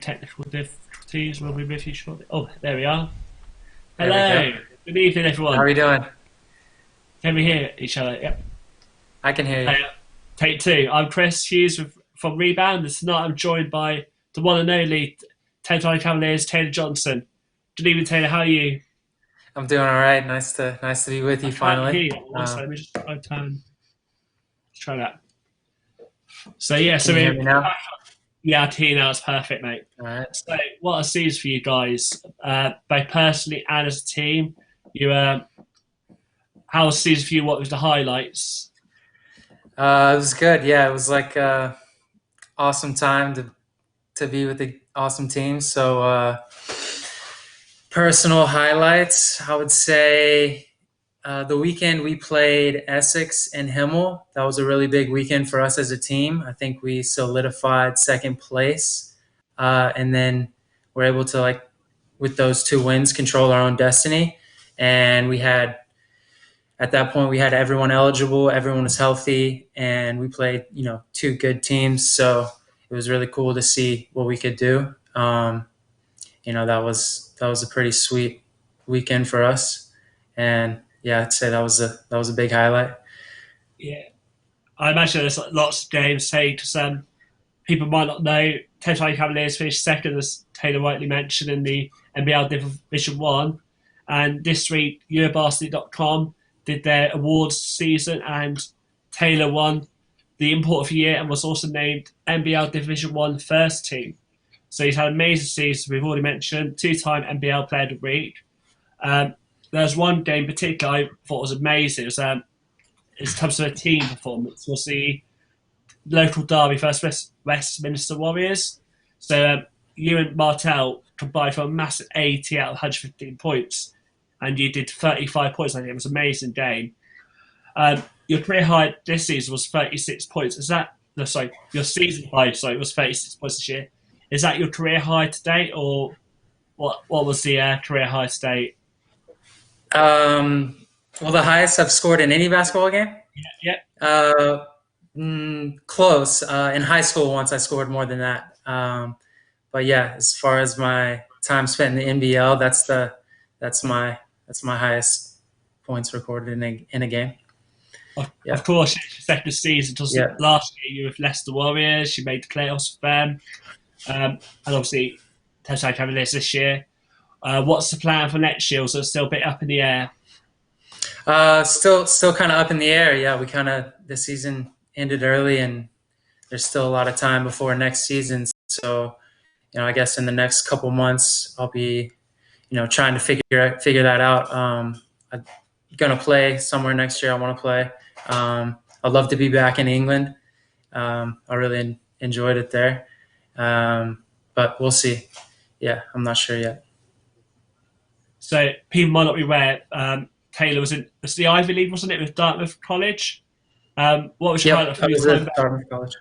Technical difficulties. We'll be with you shortly. Oh, there we are. There we go. Hello. Good evening, How are everyone. we doing? Can we hear each other? Yep. I can hear you. Hey, take two. I'm Chris Hughes from Rebound. And tonight I'm joined by the one and only Tennessee Cavaliers, Taylor Johnson. Good evening, Taylor. How are you? I'm doing all right. Nice to be with I you can't finally. hear you. Also, let me just try that. So yeah, Can so you hear me now? yeah, I can hear you now. It's perfect, mate. All right. So what a season for you guys, both personally and as a team. You How was the season for you? What was the highlights? It was good. Yeah, it was like awesome time to be with the awesome team. So personal highlights, I would say the weekend we played Essex and Himmel. That was a really big weekend for us as a team. I think we solidified second place, and then we're able to with those two wins control our own destiny. And we had at that point we had everyone eligible, everyone was healthy, and we played two good teams. So it was really cool to see what we could do. That was a pretty sweet weekend for us, and yeah, I'd say that was a big highlight. Yeah, I imagine there's lots of games. Say, because people might not know, Tennessee Cavaliers finished second, as Taylor rightly mentioned, in the NBL Division One. And this week, Eurobasket.com did their awards season, and Taylor won the Import of the Year and was also named NBL Division One First Team. So he's had an amazing season. We've already mentioned two-time NBL Player of the Week. Um, there's one game in particular I thought was amazing. It was in terms of a team performance, was the local derby versus Westminster Warriors. So you and Martel combined for a massive 80 out of 115 points, and you did 35 points. I think it was an amazing game. Your career high this season was 36 points. Is that no, sorry? Your season high, sorry, was 36 points this year. Is that your career high to date, or what was the career high to date? Um, well, the highest I've scored in any basketball game. Yeah, Uh, Close. In high school, once I scored more than that. But yeah, as far as my time spent in the NBL, that's my that's my highest points recorded in a game. of Yeah, course, it's your second season. Just yeah. last year, you were with Leicester Warriors. You made the playoffs with them. And obviously, Tennessee Cavaliers this year. What's the plan for next year? So it's still a bit up in the air. Still kind of up in the air. Yeah, the season ended early, and there's still a lot of time before next season. So, I guess in the next couple months, I'll be, trying to figure that out. I'm gonna play somewhere next year. I want to play. I'd love to be back in England. I really enjoyed it there, but we'll see. Yeah, I'm not sure yet. So people might not be aware. Taylor was in it's the Ivy League, wasn't it, with Dartmouth College? What was your highlight Yep, I from your was time at back? Dartmouth College.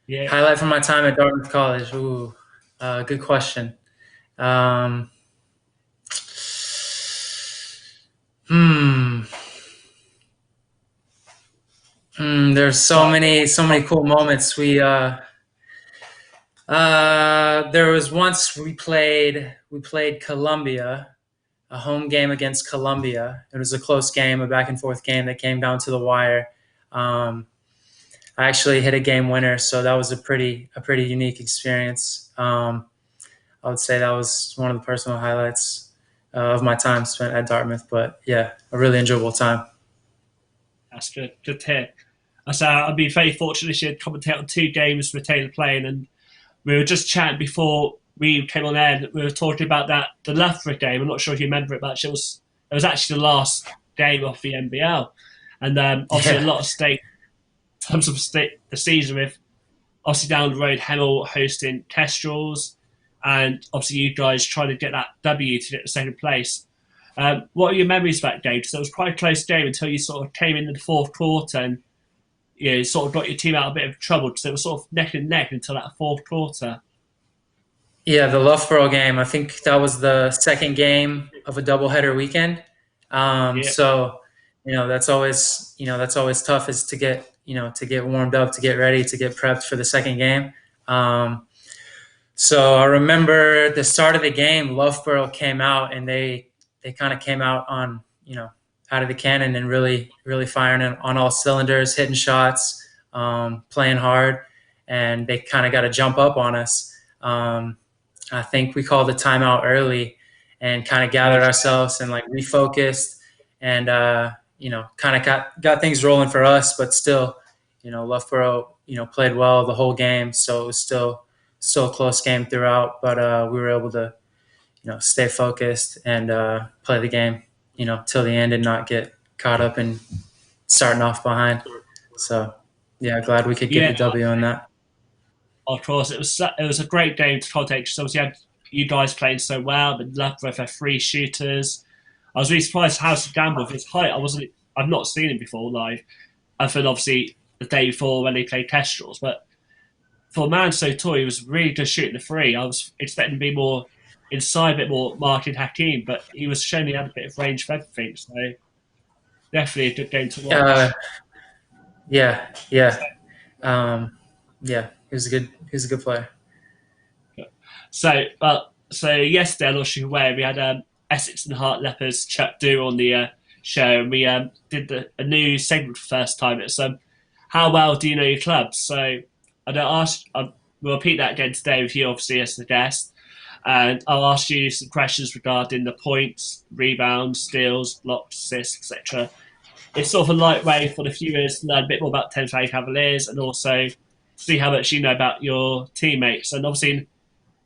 Yeah, Highlight from my time at Dartmouth College. Ooh, good question. Um, hmm. There's start. so many cool moments. There was once we played Columbia, a home game against Columbia. It was a close game, a back and forth game that came down to the wire. Um, I actually hit a game winner, so that was a pretty unique experience. I would say that was one of the personal highlights of my time spent at Dartmouth. But yeah, a really enjoyable time. That's good. Good to hear. So I've been very fortunate this year to commentate on two games with Taylor playing, and we were just chatting before we came on air. We were talking about that the Loughborough game. I'm not sure if you remember it much. It was actually the last game of the NBL, and obviously a Yeah, lot of stake in terms of the season with obviously down the road Hemel hosting Kestrels, and obviously you guys trying to get that W to get the second place. What are your memories of that game? Because it was quite a close game until you sort of came into the fourth quarter and sort of got your team out of a bit of trouble because it was sort of neck and neck until that fourth quarter. yeah, the Loughborough game. I think that was the second game of a doubleheader weekend. Yeah, So that's always tough is to get warmed up, to get ready, to get prepped for the second game. Um, So I remember the start of the game, Loughborough came out and they kind of came out on out of the cannon and really firing on all cylinders, hitting shots, playing hard, and they kind of got a jump up on us. I think we called the timeout early and kind of gathered Okay. ourselves and like refocused and kind of got things rolling for us, but still, Loughborough played well the whole game, so it was still a close game throughout, but we were able to stay focused and play the game till the end and not get caught up in starting off behind. So yeah, glad we could get Yeah, the W on that. of course, it was a great game to context. So obviously, you had you guys playing so well, but left with their three shooters. I was really surprised how to gamble with his height. I've not seen him before live. I've heard obviously the day before when they played Kestrels, but for a man so tall, he was really good shooting the three. I was expecting to be more inside, a bit more marking Hakeem, but he was showing he had a bit of range for everything. So definitely a good game to Uh, watch. yeah, yeah, um, yeah. He was a good player. So yesterday, I'm not sure where we had Essex and Heart Leopards chat do on the show, and we did a new segment for the first time. It's how well do you know your club? So I don't ask. We'll repeat that again today with you, obviously, as the guest, and I'll ask you some questions regarding the points, rebounds, steals, blocks, assists, etc. It's sort of a light way for the viewers to learn a bit more about Thames Valley Cavaliers and also see how much you know about your teammates. And obviously,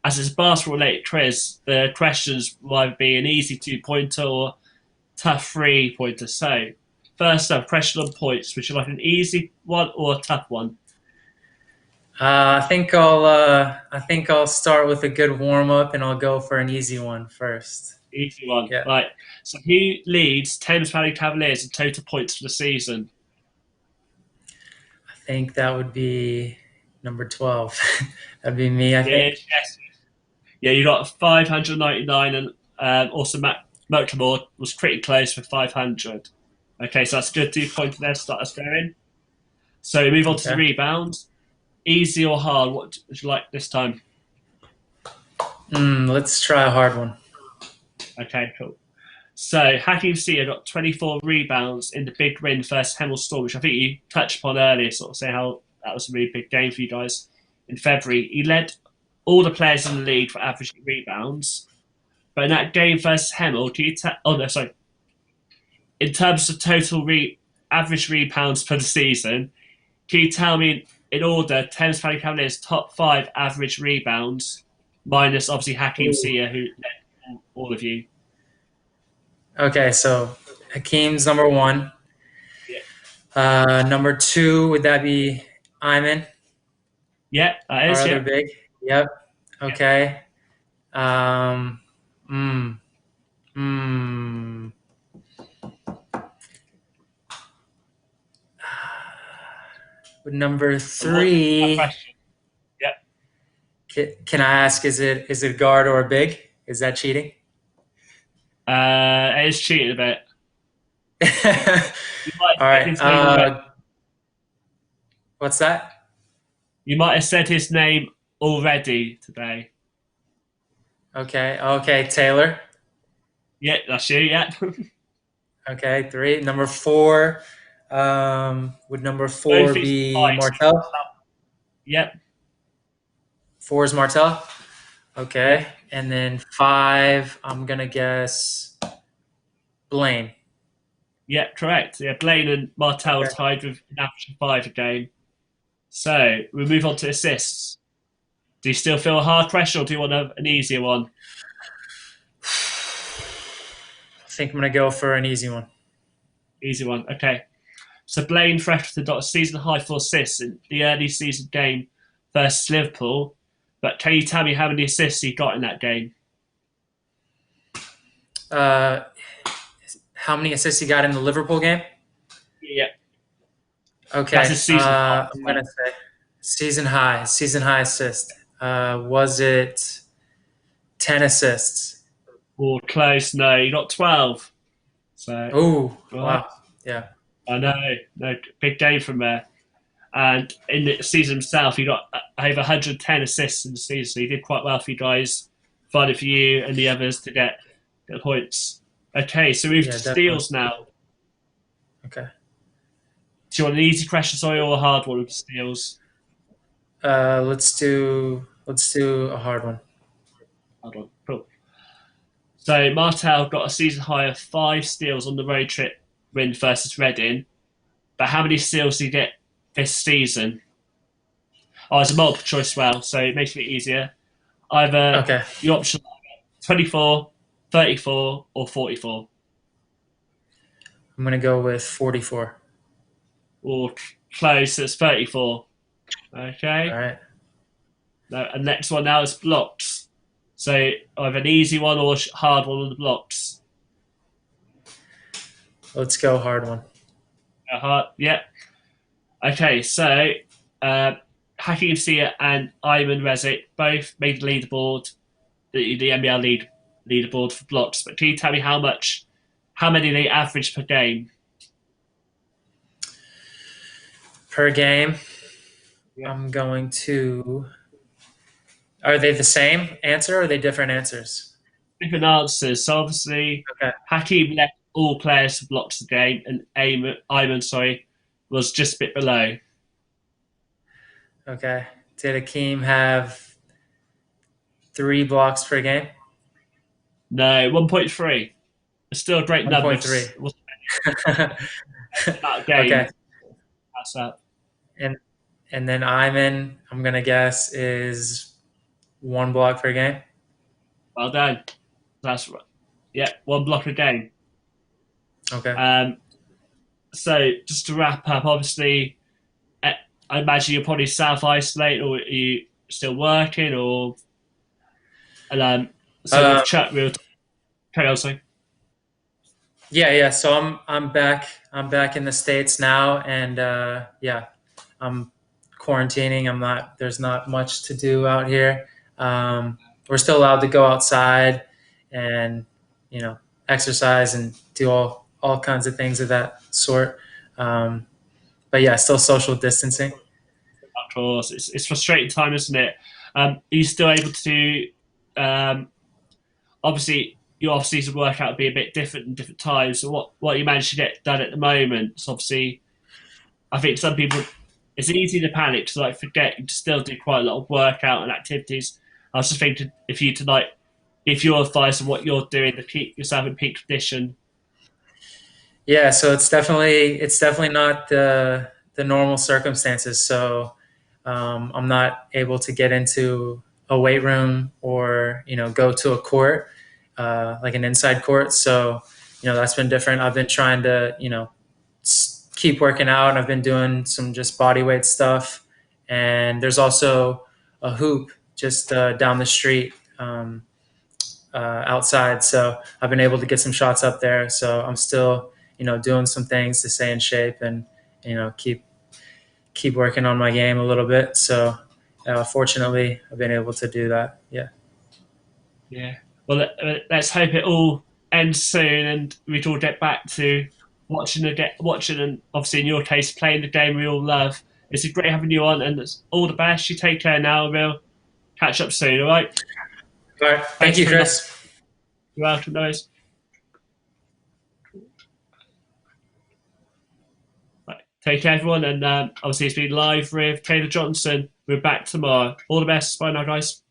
as it's a basketball related quiz, the questions will either be an easy 2 pointer or tough 3 pointer. So, first up, question on points. Would you like an easy one or a tough one? I think I'll start with a good warm up, and I'll go for an easy one first. Easy one. Yeah, Right. So, who leads Thames Valley Cavaliers in total points for the season? I think that would be number 12. That'd be me, I think. Yes. Yeah, you got 599, and also Matt Motormore was pretty close with 500. Okay, so that's a good 2 pointer there to start us going. So, we move on to the Okay. rebounds. Easy or hard? What would you like this time? Let's try a hard one. Okay, cool. So Hakim Sia got 24 rebounds in the big win versus Hemel Storm, which I think you touched upon earlier, sort of say how that was a really big game for you guys in February. He led all the players in the league for averaging rebounds. But in that game versus Hemel, can you tell? Oh no, sorry. In terms of total average rebounds per the season, can you tell me in order Thames Valley Cavaliers top five average rebounds minus obviously Hakim Ooh. Sia who led all of you? Okay, so Hakeem's number one. Yeah, Number two, would that be Iman, yeah, that our is. other Yeah, big? Yep. yeah. Okay. Um, mm, mm. With number And what's my three, question? Yep. can I ask, is it guard or big? Is that cheating? It is cheating a bit. You might All have said right. his name already. What's that? You might have said his name already today. Okay. Okay. Taylor. Yeah, that's you. Yeah. Okay. Three. Number four. Would number four Both is be right. Martel? Yep. Four is Martel. Yep. Okay. And then five, I'm gonna guess Blaine. Yep. Correct. Yeah. Blaine and Martel are Okay. tied with an average of five a game. So we move on to assists. Do you still feel a hard pressure, or do you want an easier one? I think I'm gonna go for an easy one. Easy one. Okay. So Blaine Freshton got a season high for assists in the early season game versus Liverpool. But can you tell me how many assists he got in that game? Uh, how many assists he got in the Liverpool game? Yeah, that's Okay. his season high. I'm So. gonna say season high assist. Was it 10 assists? Or close. No, he got 12. So, Oh, right. wow. Yeah. I know. No, big game from there. And in the season himself, he got over 110 assists in the season. So he did quite well for you guys, fighting for you and the others to get the points. Okay, so move to Yeah, definitely. steals now. Okay. Do you want an easy question, sorry, or a hard one with steals? Let's do a hard one. Hard one. Cool. So Martel got a season high of 5 steals on the road trip win versus Reading. But how many steals did he get this season? Oh, it's a multiple choice as well, so it makes it easier. Either Okay. your option 24, 34, or 44, I'm gonna go with 44. or close, it's 34. All Okay. right. Now, and next one now is blocks. So either an easy one or hard one on the blocks. Let's go hard one. Hard, yeah. Okay, so uh, Hakim Sia and Ayman Rezic both made the leaderboard, the NBL leaderboard for blocks. But can you tell me how many they average per game? Per game, Yeah. I'm going to. Are they the same answer or are they different answers? Different answers. So obviously, Okay. Hakim left all players for blocks the game, and Ayman, sorry, was just a bit below. Okay. Did Akeem have 3 blocks per game? No, 1.3. It's still a great number. 1.3. It wasn't the amount of Okay. games. That's that. And and then I'm gonna guess is 1 block per game. Well done. That's right. Yeah, 1 block a game. Okay. Um, so just to wrap up, obviously, eh, I imagine you're probably self isolate, or are you still working, or and so Um, with chat, we'll carry on. Sorry. yeah. So I'm back. I'm back in the States now, and yeah, I'm quarantining. I'm not. There's not much to do out here. We're still allowed to go outside, and exercise and do all kinds of things of that sort. Um, but yeah, still social distancing. Of course, it's frustrating time, isn't it? Are you still able to? Um, obviously, your off season workout would be a bit different in different times. So what you managed to get done at the moment? So obviously, I think some people, it's easy to panic to like forget you to still do quite a lot of workout and activities. I was just thinking if you to like if your advice on what you're doing to keep yourself in peak condition. Yeah, so it's definitely not the normal circumstances. So I'm not able to get into a weight room or go to a court, like an inside court. So that's been different. I've been trying to keep working out. I've been doing some just body weight stuff, and there's also a hoop just down the street. Outside. So I've been able to get some shots up there. So I'm still, doing some things to stay in shape and, keep working on my game a little bit. So fortunately, I've been able to do that. Yeah. Yeah. Well, let's hope it all ends soon and we can all get back to watching and obviously in your case playing the game we all love. It's great having you on, and it's all the best. You take care now. We'll catch up soon. All right. All right. Thank Thanks you, for enough. Chris. You're welcome, guys. Right. Take care, everyone. And obviously, it's been live with Taylor Johnson. We're back tomorrow. All the best. Bye now, guys.